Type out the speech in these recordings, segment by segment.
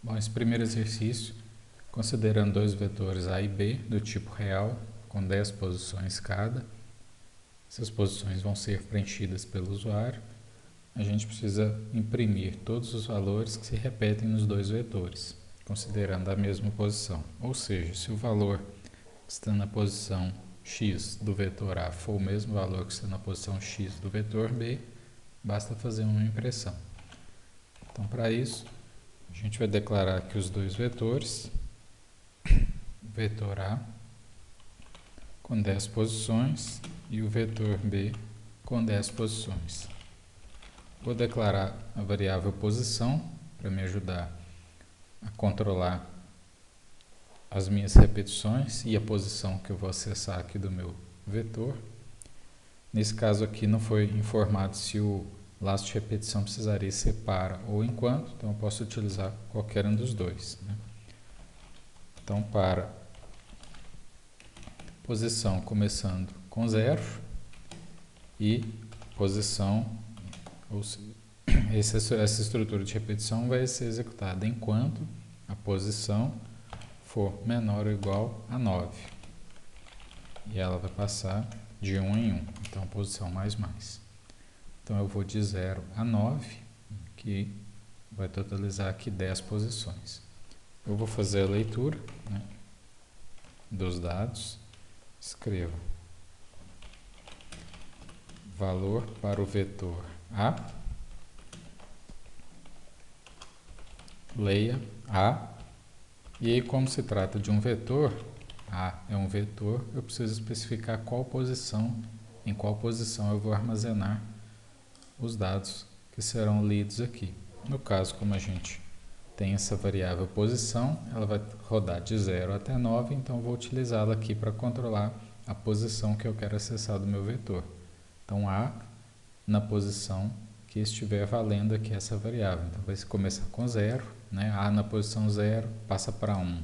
Bom, esse primeiro exercício, considerando dois vetores A e B do tipo real, com 10 posições cada, essas posições vão ser preenchidas pelo usuário. A gente precisa imprimir todos os valores que se repetem nos dois vetores, considerando a mesma posição. Ou seja, se o valor que está na posição x do vetor A for o mesmo valor que está na posição x do vetor B, basta fazer uma impressão. Então, para isso, a gente vai declarar que os dois vetores, o vetor A com 10 posições e o vetor B com 10 posições. Vou declarar a variável posição para me ajudar a controlar as minhas repetições e a posição que eu vou acessar aqui do meu vetor. Nesse caso aqui não foi informado se o laço de repetição precisaria ser para ou enquanto, então eu posso utilizar qualquer um dos dois, né? Então, para posição começando com 0 e posição, ou seja, essa estrutura de repetição vai ser executada enquanto a posição for menor ou igual a 9. E ela vai passar de 1 em 1, então posição mais mais. Então eu vou de 0 a 9, que vai totalizar aqui 10 posições. Eu vou fazer a leitura, né, dos dados. Escrevo valor para o vetor A, leia A, e aí, como se trata de um vetor, A é um vetor, eu preciso especificar em qual posição eu vou armazenar os dados que serão lidos aqui. No caso, como a gente tem essa variável posição, ela vai rodar de 0 até 9, então eu vou utilizá-la aqui para controlar a posição que eu quero acessar do meu vetor. Então, A na posição que estiver valendo aqui essa variável. Então, vai começar com 0, né? A na posição 0 passa para 1,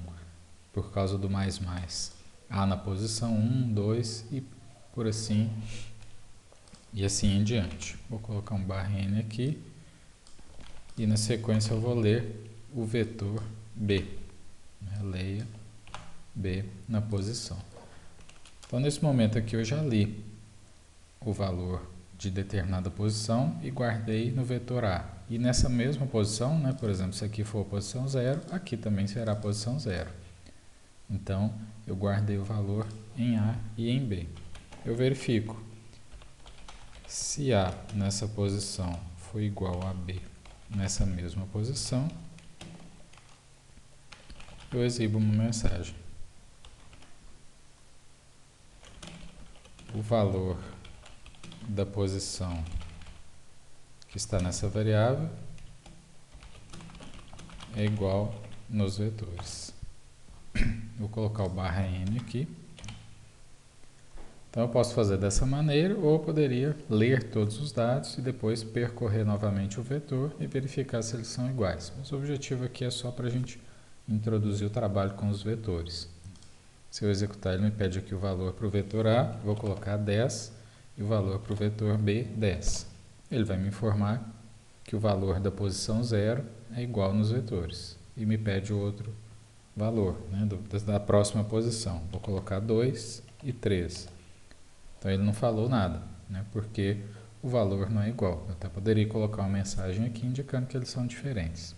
por causa do mais mais. A na posição 1, 2 e por assim, e assim em diante. Vou colocar um /n aqui e na sequência eu vou ler o vetor B, né? Leia B na posição. Então, nesse momento aqui eu já li o valor de determinada posição e guardei no vetor A. E nessa mesma posição, né, por exemplo, se aqui for a posição 0, aqui também será a posição 0. Então, eu guardei o valor em A e em B. Eu verifico se A nessa posição for igual a B nessa mesma posição, eu exibo uma mensagem. O valor da posição que está nessa variável é igual nos vetores. Vou colocar o /n aqui. Então eu posso fazer dessa maneira, ou eu poderia ler todos os dados e depois percorrer novamente o vetor e verificar se eles são iguais. Mas o objetivo aqui é só para a gente introduzir o trabalho com os vetores. Se eu executar, ele me pede aqui o valor para o vetor A, vou colocar 10, e o valor para o vetor B, 10. Ele vai me informar que o valor da posição 0 é igual nos vetores, e me pede o outro valor, né, da próxima posição. Vou colocar 2 e 3. Então ele não falou nada, né, porque o valor não é igual. Eu até poderia colocar uma mensagem aqui indicando que eles são diferentes.